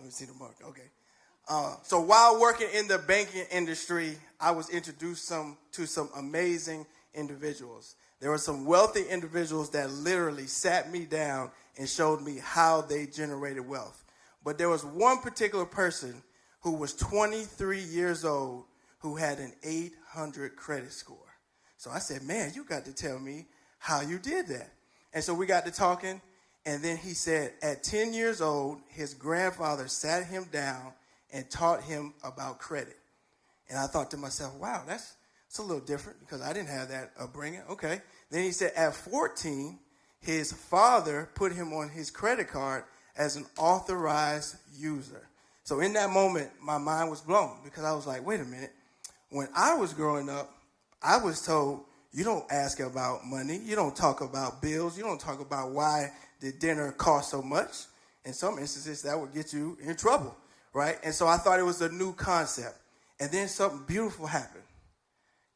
me see the mark. Okay. So while working in the banking industry, I was introduced to some amazing individuals. There were some wealthy individuals that literally sat me down and showed me how they generated wealth. But there was one particular person who was 23 years old who had an 800 credit score. So I said, man, you got to tell me how you did that. And so we got to talking, and then he said at 10 years old, his grandfather sat him down and taught him about credit. And I thought to myself, wow, that's a little different because I didn't have that upbringing. Okay. Then he said at 14, his father put him on his credit card as an authorized user. So in that moment, my mind was blown because I was like, wait a minute. When I was growing up, I was told, you don't ask about money. You don't talk about bills. You don't talk about why the dinner cost so much. In some instances, that would get you in trouble, right? And so I thought it was a new concept. And then something beautiful happened.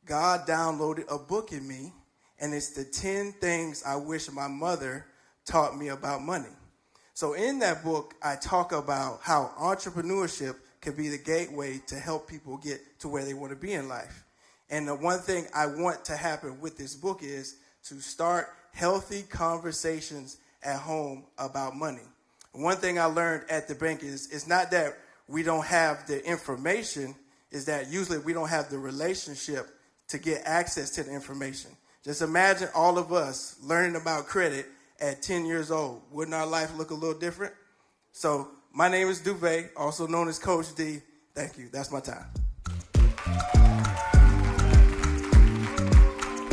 God downloaded a book in me, and it's the 10 things I wish my mother taught me about money. So in that book, I talk about how entrepreneurship can be the gateway to help people get to where they want to be in life. And the one thing I want to happen with this book is to start healthy conversations at home about money. One thing I learned at the bank is it's not that we don't have the information, is that usually we don't have the relationship to get access to the information. Just imagine all of us learning about credit at 10 years old. Wouldn't our life look a little different? So my name is Dovev, also known as Coach D. Thank you. That's my time.